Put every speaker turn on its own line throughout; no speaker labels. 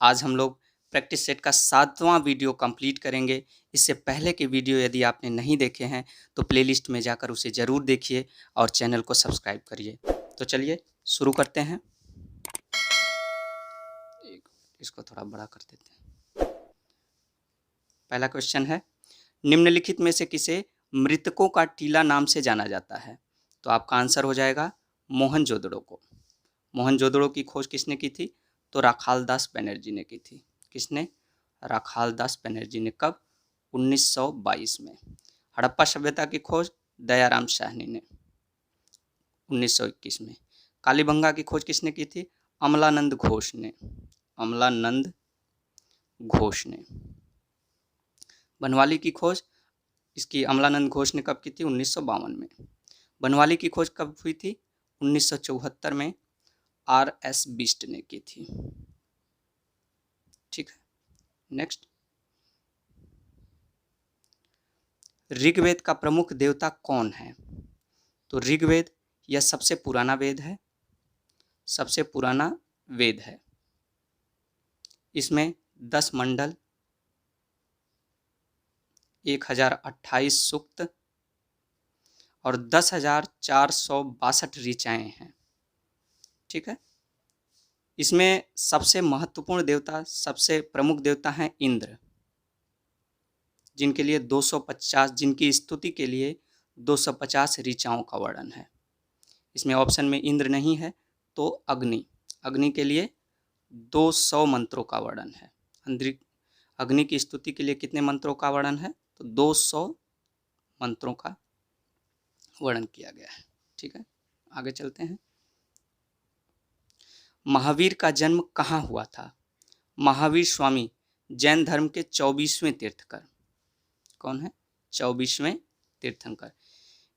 आज हम लोग प्रैक्टिस सेट का 7वां वीडियो कंप्लीट करेंगे। इससे पहले के वीडियो यदि आपने नहीं देखे हैं तो प्लेलिस्ट में जाकर उसे ज़रूर देखिए और चैनल को सब्सक्राइब करिए। तो चलिए शुरू करते हैं। इसको थोड़ा बड़ा कर देते हैं। पहला क्वेश्चन है, निम्नलिखित में से किसे मृतकों का टीला नाम से जाना जाता है? तो आपका आंसर हो जाएगा मोहनजोदड़ो को। मोहनजोदड़ो की खोज किसने की थी? तो राखालदास बनर्जी ने की थी। किसने? राखालदास बनर्जी ने। कब? 1922 में। हड़प्पा सभ्यता की खोज दयाराम साहनी ने 1921 में। कालीबंगा की खोज किसने की थी? अमलानंद घोष ने। अमलानंद घोष ने। बनवाली की खोज इसकी अमलानंद घोष ने कब की थी? 1952 में। बनवाली की खोज कब हुई थी? 1974 में RS बिष्ट ने की थी। ठीक है, नेक्स्ट। ऋग्वेद का प्रमुख देवता कौन है? तो ऋग्वेद यह सबसे पुराना वेद है। सबसे पुराना वेद है। इसमें 10 मंडल, 1028 सूक्त और 10,462 ऋचाएं हैं। ठीक है, इसमें सबसे महत्वपूर्ण देवता, सबसे प्रमुख देवता हैं इंद्र, जिनके लिए 250, जिनकी स्तुति के लिए 250 ऋचाओं का वर्णन है। इसमें ऑप्शन में इंद्र नहीं है तो अग्नि, अग्नि के लिए 200 मंत्रों का वर्णन है। अग्नि की स्तुति के लिए कितने मंत्रों का वर्णन है? तो 200 मंत्रों का वर्णन किया गया है। ठीक है, आगे चलते हैं। महावीर का जन्म कहाँ हुआ था? महावीर स्वामी जैन धर्म के 24वें तीर्थंकर। कौन है? 24वें तीर्थंकर।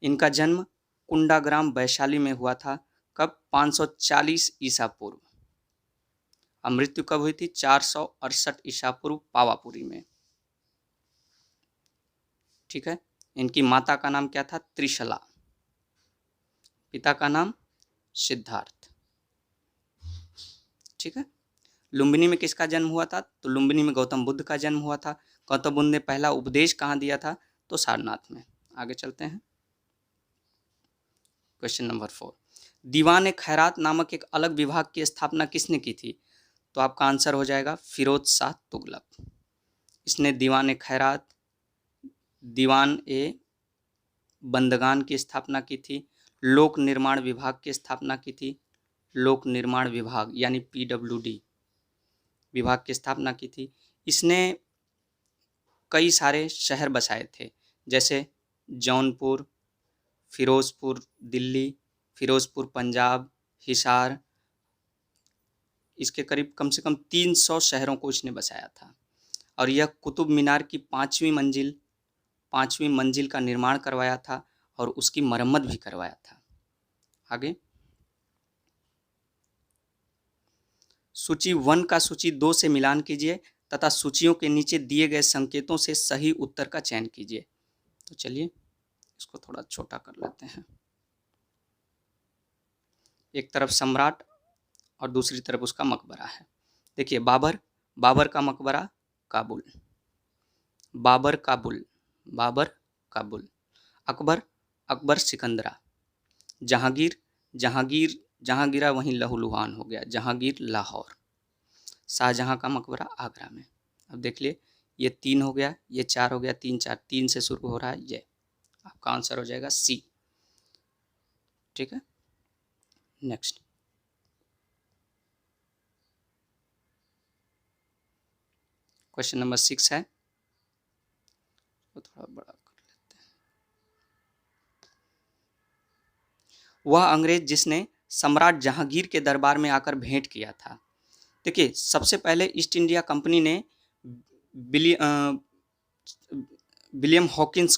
इनका जन्म कुंडाग्राम वैशाली में हुआ था। कब? 540 ईसा पूर्व। और मृत्यु कब हुई थी? 468 ईसा पूर्व पावापुरी में। ठीक है, इनकी माता का नाम क्या था? त्रिशला। पिता का नाम सिद्धार्थ। ठीक है, लुम्बिनी में किसका जन्म हुआ था? तो लुम्बिनी में गौतम बुद्ध का जन्म हुआ था। गौतम बुद्ध ने पहला उपदेश कहाँ दिया था? तो सारनाथ में। आगे चलते हैं। क्वेश्चन नंबर 4, दीवान खैरात नामक एक अलग विभाग की स्थापना किसने की थी? तो आपका आंसर हो जाएगा फिरोज शाह तुगलक। इसने दीवान खैरात, दीवान ए बंदगान की स्थापना की थी। लोक निर्माण विभाग की स्थापना की थी। लोक निर्माण विभाग यानी PWD विभाग की स्थापना की थी। इसने कई सारे शहर बसाए थे, जैसे जौनपुर, फिरोजपुर दिल्ली, फिरोजपुर पंजाब, हिसार। इसके करीब कम से कम 300 शहरों को इसने बसाया था। और यह कुतुब मीनार की 5वीं मंजिल का निर्माण करवाया था और उसकी मरम्मत भी करवाया था। आगे, सूची 1 का सूची 2 से मिलान कीजिए तथा सूचियों के नीचे दिए गए संकेतों से सही उत्तर का चयन कीजिए। तो चलिए इसको थोड़ा छोटा कर लेते हैं। एक तरफ सम्राट और दूसरी तरफ उसका मकबरा है। देखिए, बाबर का मकबरा काबुल, बाबर काबुल। अकबर सिकंदरा। जहांगीरा वहीं लहूलुहान हो गया, जहांगीर लाहौर। शाहजहां का मकबरा आगरा में। अब देख लिए, ये 3 हो गया, ये 4 हो गया, 3 4, 3 से शुरू हो रहा है। ये आपका आंसर हो जाएगा C। ठीक है, नेक्स्ट। क्वेश्चन नंबर 6 है, तो थोड़ा बड़ा कर लेते हैं। वह अंग्रेज जिसने सम्राट जहांगीर के दरबार में आकर भेंट किया था। देखिए, सबसे पहले ईस्ट इंडिया कंपनी ने विलियम हॉकिंस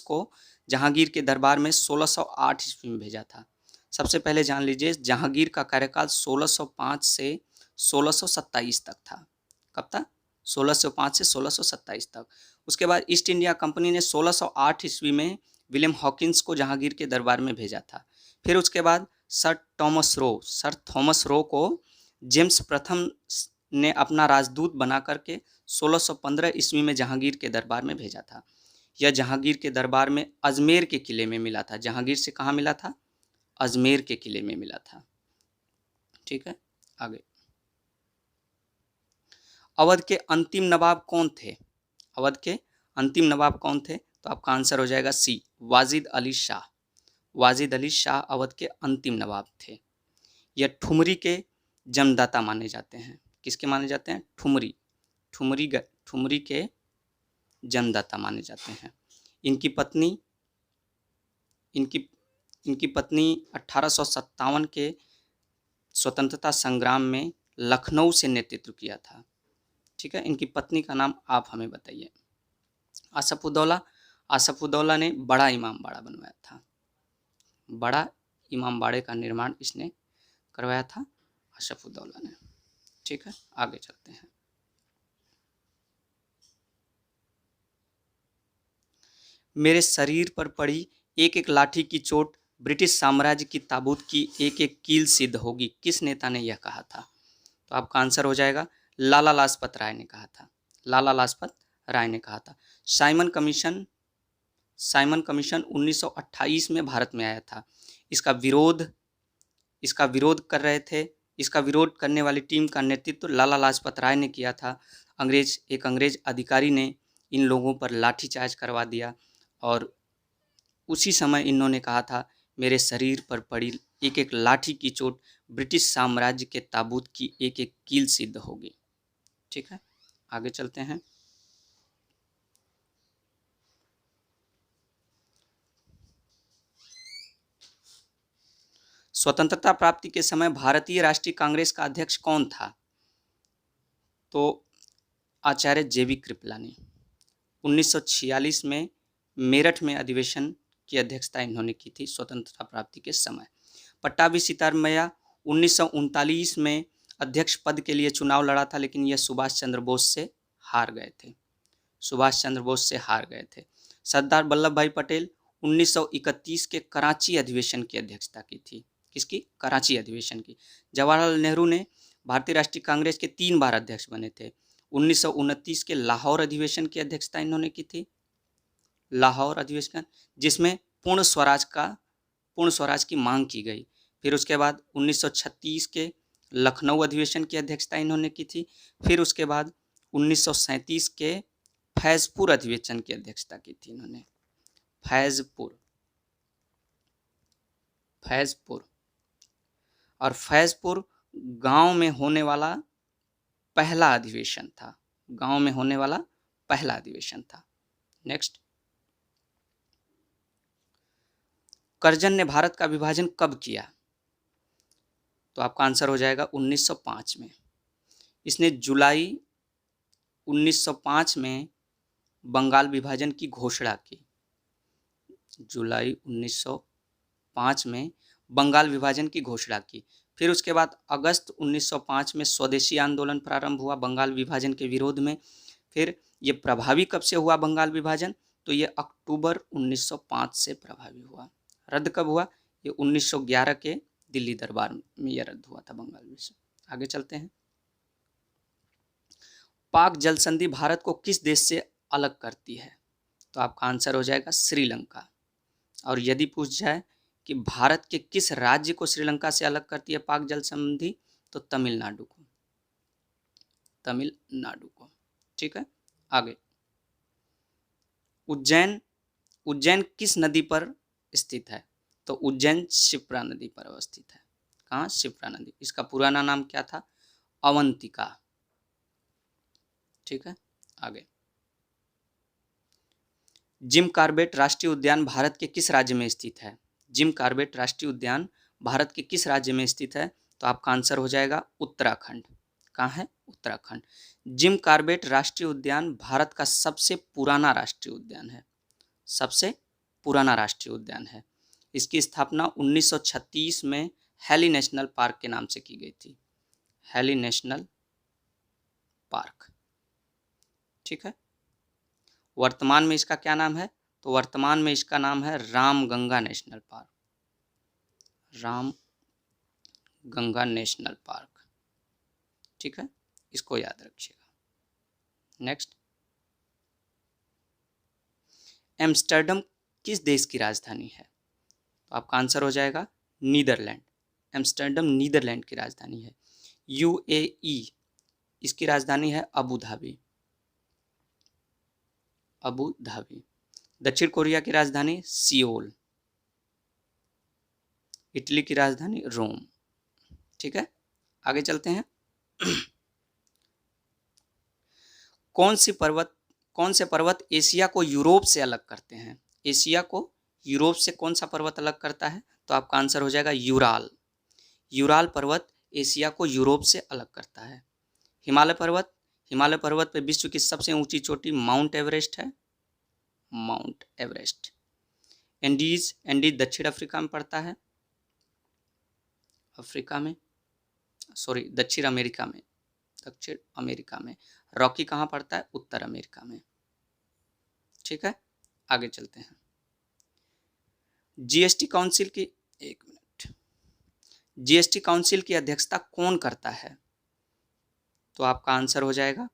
को जहांगीर के दरबार में 1608 ईस्वी में भेजा था। सबसे पहले जान लीजिए, जहांगीर का कार्यकाल 1605 से 1627 तक था। कब तक? 1605 से 1627 तक। उसके बाद ईस्ट इंडिया कंपनी ने 1608 ईस्वी में विलियम हॉकिंस को जहांगीर के दरबार में भेजा था। फिर उसके बाद सर थॉमस रो को जेम्स प्रथम ने अपना राजदूत बना करके 1615 ईस्वी में जहांगीर के दरबार में भेजा था। यह जहांगीर के दरबार में अजमेर के किले में मिला था। जहांगीर से कहाँ मिला था? अजमेर के किले में मिला था। ठीक है, आगे। अवध के अंतिम नवाब कौन थे? अवध के अंतिम नवाब कौन थे? तो आपका आंसर हो जाएगा सी, वाजिद अली शाह। वाजिद अली शाह अवध के अंतिम नवाब थे। यह ठुमरी के जन्मदाता माने जाते हैं। किसके माने जाते हैं? ठुमरी के जन्मदाता माने जाते हैं। इनकी पत्नी 1857 के स्वतंत्रता संग्राम में लखनऊ से नेतृत्व किया था। ठीक है, इनकी पत्नी का नाम आप हमें बताइए। आसफउद्दौला ने बड़ा इमामबाड़ा बनवाया था। बड़ा इमामबाड़े का निर्माण इसने करवाया था, आसफउद्दौला ने। ठीक है, आगे चलते हैं। मेरे शरीर पर पड़ी एक एक लाठी की चोट ब्रिटिश साम्राज्य की ताबूत की एक एक कील सिद्ध होगी। किस नेता ने यह कहा था? तो आपका आंसर हो जाएगा लाला लाजपत राय ने कहा था। लाला लाजपत राय ने कहा था। साइमन कमीशन 1928 में भारत में आया था। इसका विरोध करने वाली टीम का नेतृत्व लाला लाजपत राय ने किया था। एक अंग्रेज अधिकारी ने इन लोगों पर लाठीचार्ज करवा दिया और उसी समय इन्होंने कहा था, मेरे शरीर पर पड़ी एक एक लाठी की चोट ब्रिटिश साम्राज्य के ताबूत की एक एक कील सिद्ध होगी। ठीक है, आगे चलते हैं। स्वतंत्रता प्राप्ति के समय भारतीय राष्ट्रीय कांग्रेस का अध्यक्ष कौन था? तो आचार्य जेबी कृपलानी। 1946 में मेरठ में अधिवेशन की अध्यक्षता इन्होंने की थी स्वतंत्रता प्राप्ति के समय। पट्टाभी सीतारामैया 1939 में अध्यक्ष पद के लिए चुनाव लड़ा था, लेकिन यह सुभाष चंद्र बोस से हार गए थे। सरदार वल्लभ भाई पटेल 1931 के कराची अधिवेशन की अध्यक्षता की थी। किसकी? कराची अधिवेशन की। जवाहरलाल नेहरू ने भारतीय राष्ट्रीय कांग्रेस के 3 बार अध्यक्ष बने थे। 1929 के लाहौर अधिवेशन की अध्यक्षता इन्होंने की थी। लाहौर अधिवेशन जिसमें पूर्ण स्वराज की मांग की गई। फिर उसके बाद 1936 के लखनऊ अधिवेशन की अध्यक्षता इन्होंने की थी। फिर उसके बाद 1937 के फैजपुर अधिवेशन की अध्यक्षता की थी इन्होंने। फैजपुर गांव में होने वाला पहला अधिवेशन था। नेक्स्ट, कर्जन ने भारत का विभाजन कब किया? तो आपका आंसर हो जाएगा 1905 में। इसने जुलाई 1905 में बंगाल विभाजन की घोषणा की। जुलाई 1905 में बंगाल विभाजन की घोषणा की। फिर उसके बाद अगस्त 1905 में स्वदेशी आंदोलन प्रारंभ हुआ बंगाल विभाजन के विरोध में। फिर ये प्रभावी कब से हुआ बंगाल विभाजन? तो ये अक्टूबर 1905 से प्रभावी हुआ। रद्द कब हुआ? ये 1911 के दिल्ली दरबार में यह रद्द हुआ था बंगाल विभाजन। आगे चलते हैं। पाक जल संधि भारत को किस देश से अलग करती है? तो आपका आंसर हो जाएगा श्रीलंका। और यदि पूछ जाए कि भारत के किस राज्य को श्रीलंका से अलग करती है पाक जल संधि, तो तमिलनाडु को। ठीक है, आगे। उज्जैन किस नदी पर स्थित है? तो उज्जैन शिप्रा नदी पर अवस्थित है। कहाँ? शिप्रा नदी। इसका पुराना नाम क्या था? अवंतिका। ठीक है, आगे। जिम कॉर्बेट राष्ट्रीय उद्यान भारत के किस राज्य में स्थित है? जिम कॉर्बेट राष्ट्रीय उद्यान भारत के किस राज्य में स्थित है? तो आपका आंसर हो जाएगा उत्तराखंड। कहाँ है? उत्तराखंड। जिम कॉर्बेट राष्ट्रीय उद्यान भारत का सबसे पुराना राष्ट्रीय उद्यान है। इसकी स्थापना 1936 में हैली नेशनल पार्क के नाम से की गई थी। Hailey National Park. ठीक है, वर्तमान में इसका क्या नाम है? तो वर्तमान में इसका नाम है Ramganga national park. Ganga national Park. ठीक है, इसको याद रखिएगा। नेक्स्ट, एम्स्टर्डम किस देश की राजधानी है? तो आपका आंसर हो जाएगा नीदरलैंड। एम्स्टर्डम नीदरलैंड की राजधानी है। यूएई, इसकी राजधानी है अबू धाबी। Abu Dhabi. दक्षिण कोरिया की राजधानी सियोल। इटली की राजधानी रोम। ठीक है, आगे चलते हैं। कौन से पर्वत एशिया को यूरोप से अलग करते हैं? एशिया को यूरोप से कौन सा पर्वत अलग करता है? तो आपका आंसर हो जाएगा यूराल। यूराल पर्वत एशिया को यूरोप से अलग करता है। हिमालय पर्वत पे विश्व की सबसे ऊंची चोटी माउंट एवरेस्ट है। Mount Everest. एंडीज दक्षिण अफ्रीका में पड़ता है। दक्षिण अमेरिका में। रॉकी कहाँ पड़ता है? उत्तर अमेरिका में। ठीक है, आगे चलते हैं। जीएसटी काउंसिल की अध्यक्षता कौन करता है? तो आपका आंसर हो जाएगा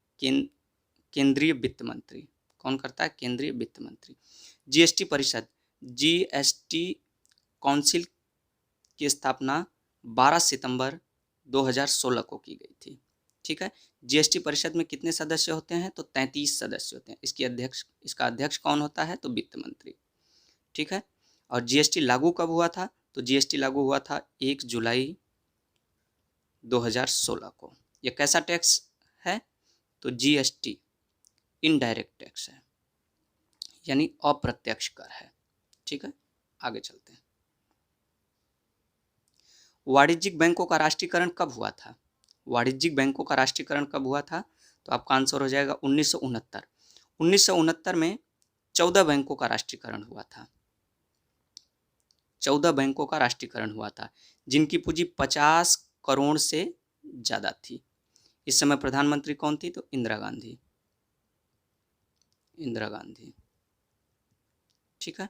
केंद्रीय वित्त मंत्री। कौन करता है? केंद्रीय वित्त मंत्री। जीएसटी काउंसिल की स्थापना 12 सितंबर 2016 को की गई थी। ठीक है, जीएसटी परिषद में कितने सदस्य होते हैं? तो 33 सदस्य होते हैं। इसका अध्यक्ष कौन होता है? तो वित्त मंत्री। ठीक है, और जीएसटी लागू कब हुआ था? तो जीएसटी लागू हुआ था 1 जुलाई 2016 को। यह कैसा टैक्स है? तो जीएसटी इनडायरेक्ट टैक्स है, यानी अप्रत्यक्ष कर है। ठीक है, आगे चलते हैं। वाणिज्यिक बैंकों का राष्ट्रीयकरण कब हुआ था? वाणिज्यिक बैंकों का राष्ट्रीयकरण कब हुआ था? तो आपका आंसर हो जाएगा 1969। 1969 में 14 बैंकों का राष्ट्रीयकरण हुआ था। 14 बैंकों का राष्ट्रीयकरण हुआ था, जिनकी पूंजी 50 करोड़ से ज़्यादा थी। इस समय प्रधानमंत्री कौन थी? तो इंदिरा गांधी। ठीक है,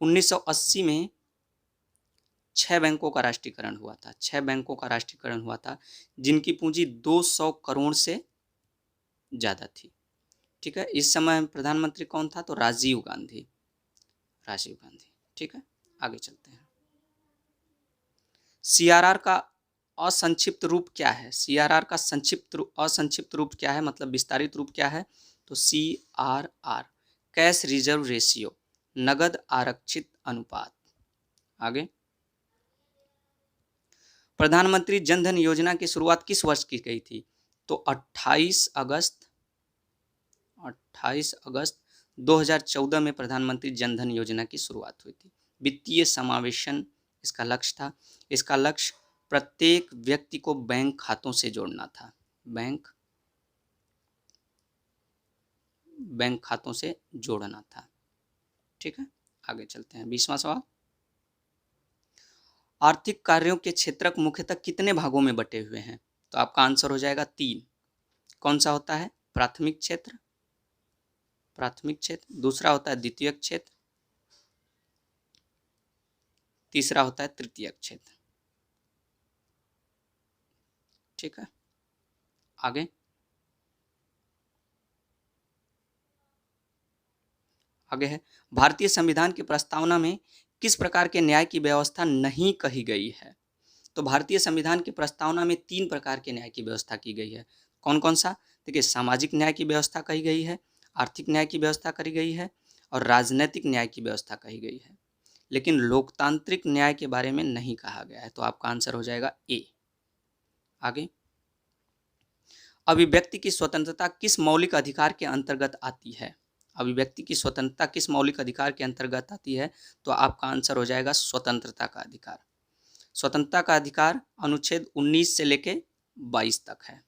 1980 में 6 बैंकों का राष्ट्रीयकरण हुआ था। 6 बैंकों का राष्ट्रीयकरण हुआ था, जिनकी पूंजी 200 करोड़ से ज़्यादा थी। ठीक है, इस समय प्रधानमंत्री कौन था? तो राजीव गांधी। ठीक है, आगे चलते हैं। सीआरआर का असंक्षिप्त रूप क्या है? सीआरआर का असंक्षिप्त रूप क्या है, मतलब विस्तारित रूप क्या है? तो सीआरआर कैश रिजर्व रेशियो, नगद आरक्षित अनुपात। आगे, प्रधानमंत्री जनधन योजना की शुरुआत किस वर्ष की गई थी? तो 28 अगस्त 2014 में प्रधानमंत्री जनधन योजना की शुरुआत हुई थी। वित्तीय समावेशन इसका लक्ष्य था। इसका लक्ष्य प्रत्येक व्यक्ति को बैंक खातों से जोड़ना था। बैंक खातों से जोड़ना था। ठीक है, आगे चलते हैं। 20वां सवाल, आर्थिक कार्यों के क्षेत्रक मुख्यतः कितने भागों में बटे हुए हैं? तो आपका आंसर हो जाएगा 3। कौन सा होता है? प्राथमिक क्षेत्र, दूसरा होता है द्वितीयक क्षेत्र, तीसरा होता है तृतीयक क्षेत्र। ठीक है, आगे है, भारतीय संविधान की प्रस्तावना में किस प्रकार के न्याय की व्यवस्था नहीं कही गई है? तो भारतीय संविधान की प्रस्तावना में 3 प्रकार के न्याय की व्यवस्था की गई है। कौन कौन सा? देखिए, सामाजिक न्याय की व्यवस्था कही गई है, आर्थिक न्याय की व्यवस्था करी गई है, और राजनीतिक न्याय की व्यवस्था कही गई है। लेकिन लोकतांत्रिक न्याय के बारे में नहीं कहा गया है। तो आपका आंसर हो जाएगा ए। आगे, अभिव्यक्ति की स्वतंत्रता किस मौलिक अधिकार के अंतर्गत आती है? अभिव्यक्ति की स्वतंत्रता किस मौलिक अधिकार के अंतर्गत आती है? तो आपका आंसर हो जाएगा स्वतंत्रता का अधिकार। स्वतंत्रता का अधिकार अनुच्छेद 19 से लेके 22 तक है।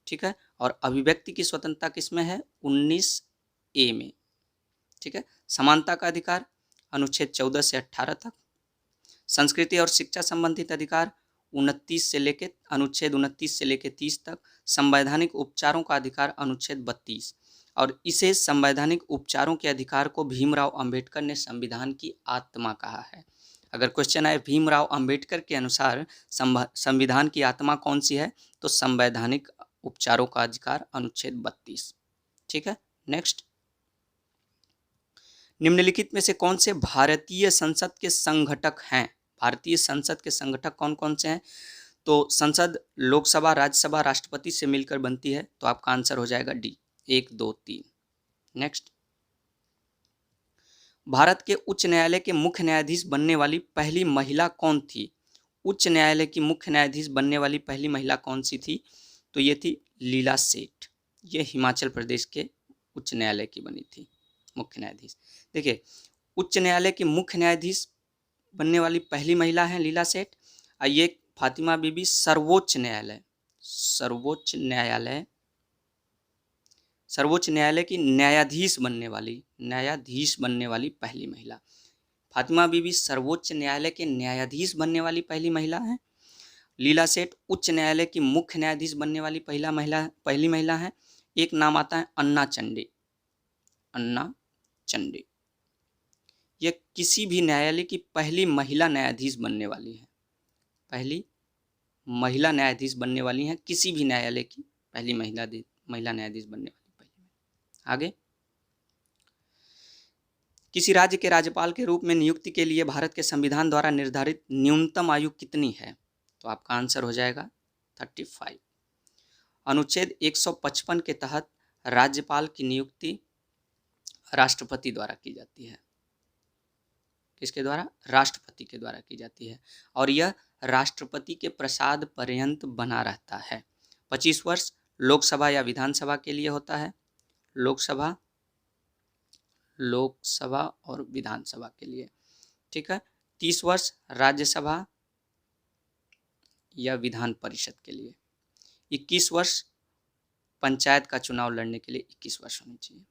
ठीक है, और अभिव्यक्ति की स्वतंत्रता किसमें है? 19A में। ठीक है, समानता का अधिकार अनुच्छेद 14 से 18 तक। संस्कृति और शिक्षा संबंधित अधिकार अनुच्छेद 29 से लेके 30 तक। संवैधानिक उपचारों का अधिकार अनुच्छेद 32, और इसे संवैधानिक उपचारों के अधिकार को भीमराव अंबेडकर ने संविधान की आत्मा कहा है। अगर क्वेश्चन आए भीमराव अंबेडकर के अनुसार संविधान की आत्मा कौन सी है, तो संवैधानिक उपचारों का अधिकार, अनुच्छेद 32। ठीक है, नेक्स्ट, निम्नलिखित में से कौन से भारतीय संसद के संगठक हैं? भारतीय संसद के संगठक कौन कौन से हैं? तो संसद लोकसभा, राज्यसभा, राष्ट्रपति से मिलकर बनती है, तो आपका आंसर हो जाएगा डी, 1, 2, 3। नेक्स्ट, भारत के उच्च न्यायालय के मुख्य न्यायाधीश बनने वाली पहली महिला कौन थी? उच्च न्यायालय की मुख्य न्यायाधीश बनने वाली पहली महिला कौन सी थी? तो ये थी लीला सेठ। ये हिमाचल प्रदेश के उच्च न्यायालय की बनी थी मुख्य न्यायाधीश। देखिए, उच्च न्यायालय की मुख्य न्यायाधीश बनने वाली पहली महिला है लीला सेठ। ये फातिमा बीबी सर्वोच्च न्यायालय की न्यायाधीश बनने वाली पहली महिला। फातिमा बीबी सर्वोच्च न्यायालय के न्यायाधीश बनने वाली पहली महिला है। लीला सेठ उच्च न्यायालय की मुख्य न्यायाधीश बनने वाली पहली महिला है। एक नाम आता है अन्ना चंडे। यह किसी भी न्यायालय की पहली महिला न्यायाधीश बनने वाली है। पहली महिला न्यायाधीश बनने वाली हैं किसी भी न्यायालय की पहली महिला न्यायाधीश बनने वाली पहली। आगे, किसी राज्य के राज्यपाल के रूप में नियुक्ति के लिए भारत के संविधान द्वारा निर्धारित न्यूनतम आयु कितनी है? तो आपका आंसर हो जाएगा 35। अनुच्छेद 155 के तहत राज्यपाल की नियुक्ति राष्ट्रपति द्वारा की जाती है। किसके द्वारा? राष्ट्रपति के द्वारा की जाती है, और यह राष्ट्रपति के प्रसाद पर्यंत बना रहता है। 25 वर्ष लोकसभा या विधानसभा के लिए होता है, लोकसभा और विधानसभा के लिए। ठीक है, 30 वर्ष राज्यसभा या विधान परिषद के लिए। 21 वर्ष पंचायत का चुनाव लड़ने के लिए 21 वर्ष होनी चाहिए।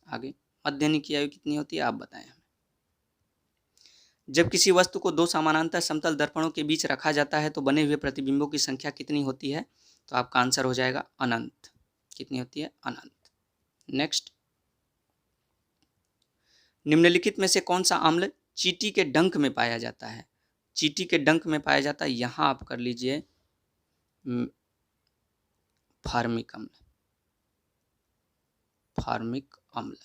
आगे, मध्यनी की आयु कितनी होती है, आप बताएं हमें। जब किसी वस्तु को दो समानांतर समतल दर्पणों के बीच रखा जाता है तो बने हुए प्रतिबिंबों की संख्या कितनी होती है? तो आपका आंसर हो जाएगा अनंत। कितनी होती है? अनंत। नेक्स्ट, निम्नलिखित में से कौन सा अम्ल चींटी के डंक में पाया जाता है? चींटी के डंक में पाया जाता है, यहां आप कर लीजिए फार्मिक अम्ल।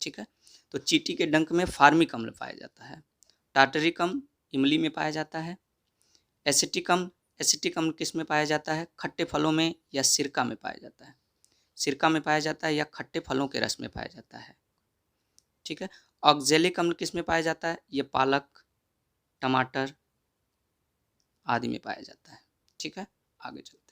ठीक है, तो चींटी के डंक में फार्मिक अम्ल पाया जाता है। टार्टरिक अम्ल इमली में पाया जाता है। एसिटिक अम्ल किस में पाया जाता है? खट्टे फलों में या सिरका में पाया जाता है? सिरका में पाया जाता है या खट्टे फलों के रस में पाया जाता है? ठीक है, ऑक्जेलिक अम्ल किस में पाया जाता है? ये पालक, टमाटर आदि में पाया जाता है। ठीक है, आगे चलते हैं।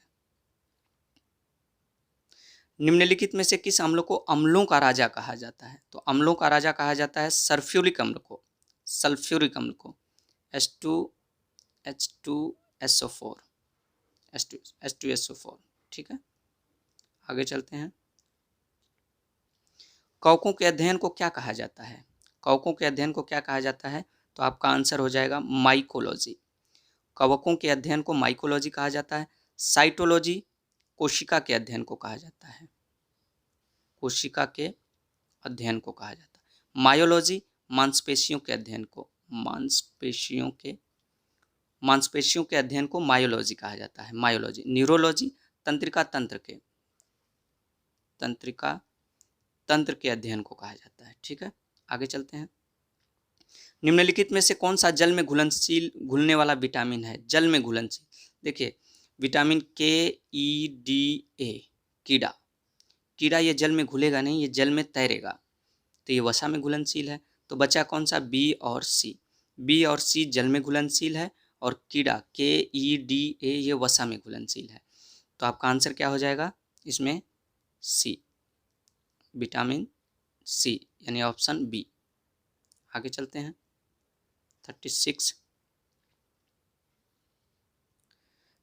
निम्नलिखित में से किस अम्ल को अम्लों का राजा कहा जाता है? तो अम्लों का राजा कहा जाता है सल्फ्यूरिक अम्ल को H2SO4। ठीक है, आगे चलते हैं। कवकों के अध्ययन को क्या कहा जाता है? कवकों के अध्ययन को क्या कहा जाता है? तो आपका आंसर हो जाएगा माइकोलॉजी। कवकों के अध्ययन को माइकोलॉजी कहा जाता है। साइटोलॉजी कोशिका के अध्ययन को कहा जाता है। मायोलॉजी मांसपेशियों के अध्ययन को मायोलॉजी कहा जाता है। न्यूरोलॉजी तंत्रिका तंत्र के अध्ययन को कहा जाता है। ठीक है, आगे चलते हैं। निम्नलिखित में से कौन सा जल में घुलने वाला विटामिन है? जल में घुलनशील, देखिए विटामिन KEDA, कीड़ा ये जल में घुलेगा नहीं, ये जल में तैरेगा, तो ये वसा में घुलनशील है। तो बचा कौन सा? बी और सी जल में घुलनशील है, और कीड़ा KEDA ये वसा में घुलनशील है। तो आपका आंसर क्या हो जाएगा इसमें? सी, विटामिन सी, यानी ऑप्शन बी। आगे चलते हैं। 36,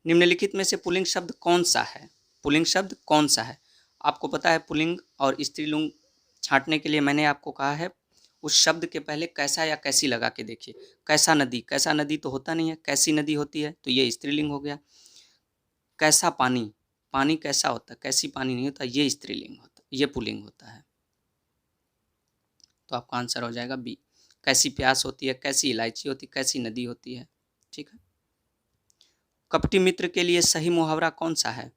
निम्नलिखित में से पुल्लिंग शब्द कौन सा है? आपको पता है पुल्लिंग और स्त्रीलिंग छांटने के लिए मैंने आपको कहा है उस शब्द के पहले कैसा या कैसी लगा के देखिए। कैसा नदी तो होता नहीं है, कैसी नदी होती है, तो ये स्त्रीलिंग हो गया। कैसा पानी कैसा होता है, कैसी पानी नहीं होता, ये स्त्रीलिंग होता है, ये पुल्लिंग होता है। तो आपका आंसर हो जाएगा बी, कैसी प्यास होती है, कैसी इलायची होती है, कैसी नदी होती है। ठीक है। कपटी मित्र के लिए सही मुहावरा कौन सा है?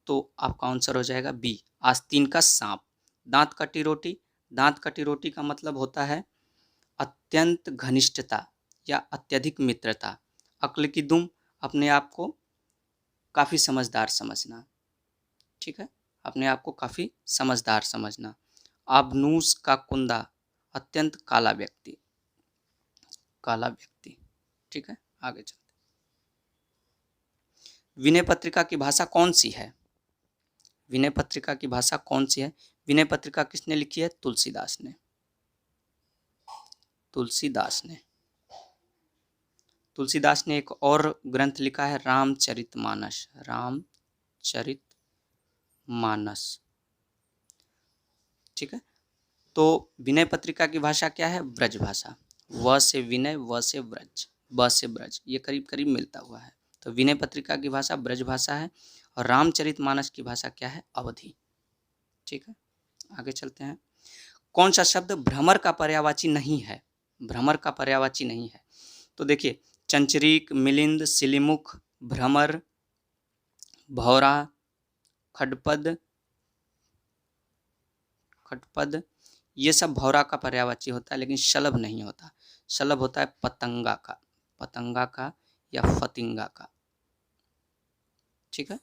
तो आपका आंसर हो जाएगा बी, आस्तीन का सांप। दांत कटी रोटी, दांत कटी रोटी का मतलब होता है अत्यंत घनिष्ठता या अत्यधिक मित्रता। अक्ल की दुम, अपने आप को काफ़ी समझदार समझना। ठीक है, अपने आप को काफ़ी समझदार समझना। आबनूस का कुंदा, अत्यंत काला व्यक्ति, काला व्यक्ति। ठीक है, आगे चलते। विनय पत्रिका की भाषा कौन सी है? विनय पत्रिका की भाषा कौन सी है? विनय पत्रिका किसने लिखी है? तुलसीदास ने। तुलसीदास ने। तुलसीदास ने एक और ग्रंथ लिखा है रामचरितमानस। रामचरितमानस। ठीक है, तो विनय पत्रिका की भाषा क्या है? ब्रज भाषा। व से विनय, व से ब्रज, ब से ब्रज, ये करीब करीब मिलता हुआ है। तो विनय पत्रिका की भाषा ब्रज भाषा है और रामचरितमानस की भाषा क्या है? अवधी। ठीक है, आगे चलते हैं। कौन सा शब्द भ्रमर का पर्यायवाची नहीं है? भ्रमर का पर्यायवाची नहीं है। तो देखिए, चंचरीक, मिलिंद, सिलिमुख, भ्रमर, भौरा, खडपद, ये सब भौरा का पर्यायवाची होता है, लेकिन शलभ नहीं होता। शलभ होता है पतंगा का, पतंगा का या फतिंगा का। ठीक है,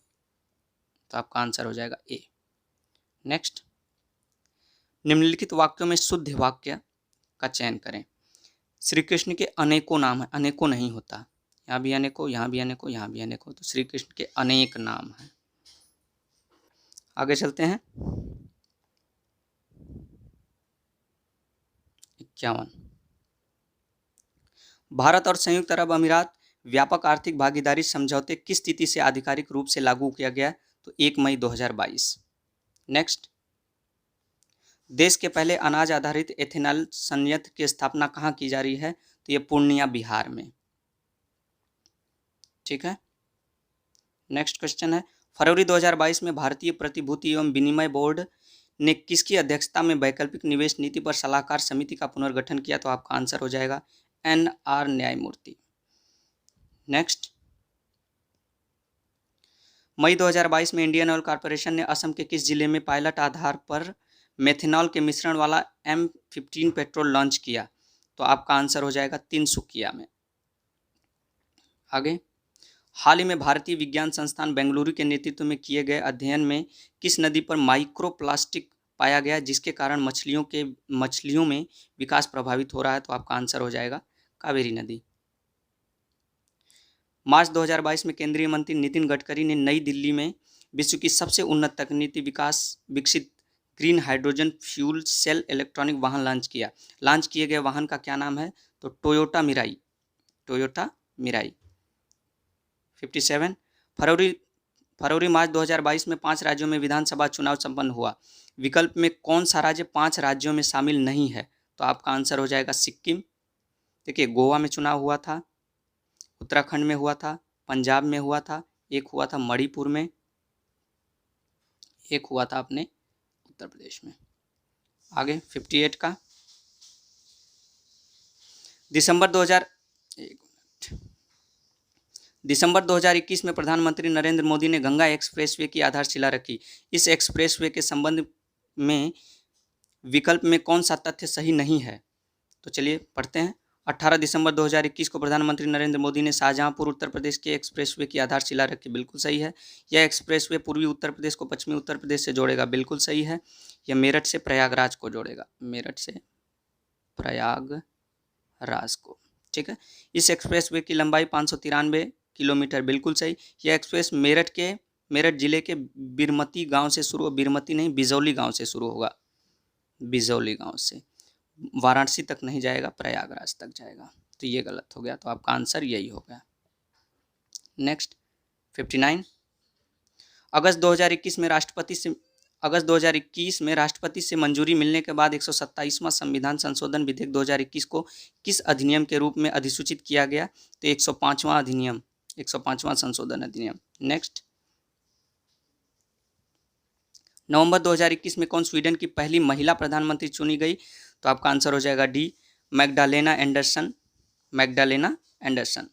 तो आपका आंसर हो जाएगा ए। नेक्स्ट, निम्नलिखित वाक्यों में शुद्ध वाक्य का चयन करें। श्री कृष्ण के अनेकों नाम है, अनेकों नहीं होता, यहाँ भी अनेकों, यहाँ भी अनेकों, यहाँ भी अनेकों, तो श्री कृष्ण के अनेक नाम हैं। आगे चलते हैं। 51, भारत और संयुक्त अरब अमीरात व्यापक आर्थिक भागीदारी समझौते किस तिथि से आधिकारिक रूप से लागू किया गया? तो 1 मई 2022। नेक्स्ट, देश के पहले अनाज आधारित एथेनॉल संयंत्र की स्थापना कहाँ की जा रही है? तो ये पूर्णिया, बिहार में। ठीक है, नेक्स्ट क्वेश्चन है, फरवरी 2022 में भारतीय प्रतिभूति एवं विनिमय बोर्ड ने किसकी अध्यक्षता में वैकल्पिक निवेश नीति पर सलाहकार समिति का पुनर्गठन किया? तो आपका आंसर हो जाएगा NR न्यायमूर्ति। नेक्स्ट, मई 2022 में इंडियन ऑयल कॉर्पोरेशन ने असम के किस जिले में पायलट आधार पर मेथनॉल के मिश्रण वाला M15 पेट्रोल लॉन्च किया? तो आपका आंसर हो जाएगा तिनसुकिया में। आगे, हाल ही में भारतीय विज्ञान संस्थान बेंगलुरु के नेतृत्व में किए गए अध्ययन में किस नदी पर माइक्रोप्लास्टिक पाया गया जिसके कारण मछलियों में विकास प्रभावित हो रहा है? तो आपका आंसर हो जाएगा कावेरी नदी। मार्च 2022 में केंद्रीय मंत्री नितिन गडकरी ने नई दिल्ली में विश्व की सबसे उन्नत तकनीकी विकसित green hydrogen fuel cell electronic वाहन लॉन्च किया। लॉन्च किए गए वाहन का क्या नाम है? तो टोयोटा मिराई। 57, फरवरी मार्च 2022 में 5 राज्यों में विधानसभा चुनाव संपन्न हुआ। विकल्प में कौन सा राज्य 5 राज्यों में शामिल नहीं है? तो आपका आंसर हो जाएगा सिक्किम। देखिए, गोवा में चुनाव हुआ था, उत्तराखंड में हुआ था, पंजाब में हुआ था, एक हुआ था मणिपुर में, एक हुआ था अपने उत्तर प्रदेश में। आगे 58 का, दिसंबर 2021 में प्रधानमंत्री नरेंद्र मोदी ने गंगा एक्सप्रेसवे की आधारशिला रखी। इस एक्सप्रेसवे के संबंध में विकल्प में कौन सा तथ्य सही नहीं है? तो चलिए पढ़ते हैं। 18 दिसंबर 2021 को प्रधानमंत्री नरेंद्र मोदी ने शाहजहांपुर उत्तर प्रदेश के एक्सप्रेसवे की आधारशिला रखी। बिल्कुल सही है। यह एक्सप्रेसवे पूर्वी उत्तर प्रदेश को पश्चिमी उत्तर प्रदेश से जोड़ेगा। बिल्कुल सही है। यह मेरठ से प्रयागराज को जोड़ेगा, मेरठ से प्रयागराज को। ठीक है, इस एक्सप्रेसवे की लंबाई 593 किलोमीटर। बिल्कुल सही। यह एक्सप्रेस मेरठ जिले के बिरमती गांव से शुरू, बिरमती नहीं, बिजौली गांव से शुरू होगा, बिजौली गांव से वाराणसी तक नहीं जाएगा, प्रयागराज तक जाएगा। तो ये गलत हो गया, तो आपका आंसर यही हो गया। नेक्स्ट 59, अगस्त 2021 में राष्ट्रपति से मंजूरी मिलने के बाद 127वां संविधान संशोधन विधेयक 2021 को किस अधिनियम के रूप में अधिसूचित किया गया? तो 105वां संशोधन अधिनियम। नेक्स्ट, नवंबर 2021 में कौन स्वीडन की पहली महिला प्रधानमंत्री चुनी गई? तो आपका आंसर हो जाएगा D, Magdalena Andersson, Magdalena Andersson.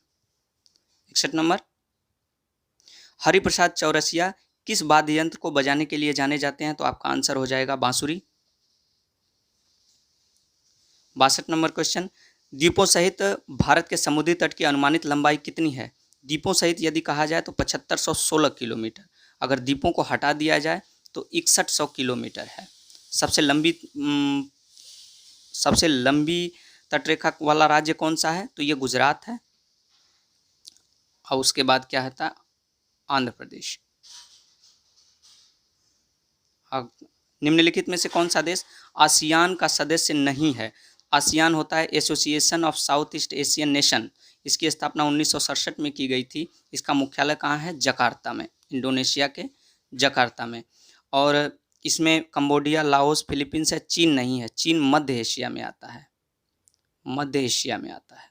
61 number, Hariprasad Chaurasia किस वाद्य यंत्र को बजाने के लिए जाने जाते हैं? तो आपका आंसर हो जाएगा बांसुरी। 62 नंबर क्वेश्चन, द्वीपों सहित भारत के समुद्री तट की अनुमानित लंबाई कितनी है? द्वीपों सहित यदि कहा जाए तो 7516 किलोमीटर, अगर द्वीपों को हटा दिया जाए तो 6100 किलोमीटर है। सबसे लंबी तटरेखा वाला राज्य कौन सा है? तो ये गुजरात है, और उसके बाद क्या है? आंध्र प्रदेश। निम्नलिखित में से कौन सा देश आसियान का सदस्य नहीं है? आसियान होता है association of south east Asian nation. इसकी स्थापना 1967 में की गई थी। इसका मुख्यालय कहाँ है? जकार्ता में, इंडोनेशिया के जकार्ता में। और इसमें कंबोडिया, लाओस, फिलीपींस है, चीन नहीं है। चीन मध्य एशिया में आता है, मध्य एशिया में आता है,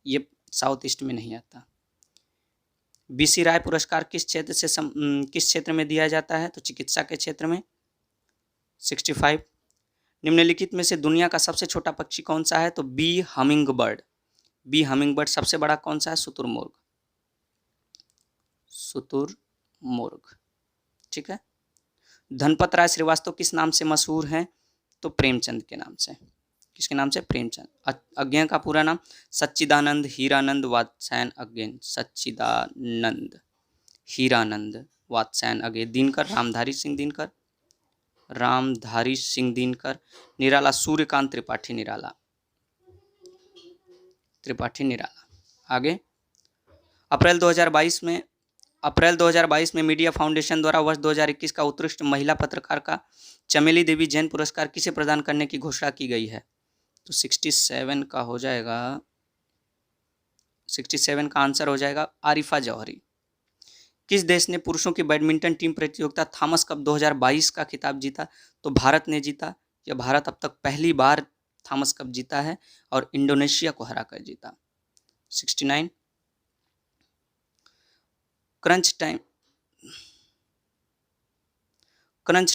ये साउथ ईस्ट में नहीं आता। बीसी राय पुरस्कार किस क्षेत्र में दिया जाता है? तो चिकित्सा के क्षेत्र में। 65, निम्नलिखित में से दुनिया का सबसे छोटा पक्षी कौन सा है? तो bee humming bird. Bee humming bird. सबसे बड़ा कौन सा है? शुतुरमुर्ग, शुतुरमुर्ग। ठीक है। धनपत राय श्रीवास्तव किस नाम से मशहूर हैं? तो प्रेमचंद के नाम से। किसके नाम से? प्रेमचंद। अज्ञेय का पूरा नाम सच्चिदानंद हीरानंद वात्स्यायन अज्ञेय। सच्चिदानंद हीरानंद वात्स्यायन अज्ञेय। दिनकर रामधारी सिंह दिनकर, रामधारी सिंह दिनकर। निराला सूर्यकांत त्रिपाठी निराला, त्रिपाठी निराला। आगे, अप्रैल 2022 में मीडिया फाउंडेशन द्वारा वर्ष 2021 का उत्कृष्ट महिला पत्रकार का चमेली देवी जैन पुरस्कार किसे प्रदान करने की घोषणा की गई है? तो 67 का हो जाएगा, 67 का आंसर हो जाएगा आरिफा जौहरी। किस देश ने पुरुषों की बैडमिंटन टीम प्रतियोगिता थॉमस कप 2022 का खिताब जीता? तो भारत ने जीता। यह भारत अब तक पहली बार थॉमस कप जीता है और इंडोनेशिया को हराकर जीता। 69, crunch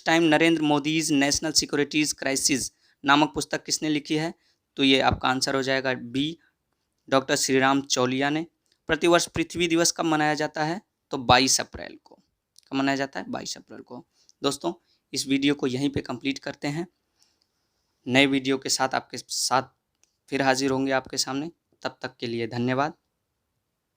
time Narendra Modi's national securities crisis नामक पुस्तक किसने लिखी है? तो ये आपका आंसर हो जाएगा बी डॉक्टर श्रीराम चौलिया ने। प्रतिवर्ष पृथ्वी दिवस कब मनाया जाता है? तो 22 अप्रैल को। कब मनाया जाता है? 22 अप्रैल को। दोस्तों, इस वीडियो को यहीं पे कंप्लीट करते हैं। नए वीडियो के साथ आपके साथ फिर हाजिर होंगे आपके सामने। तब तक के लिए धन्यवाद।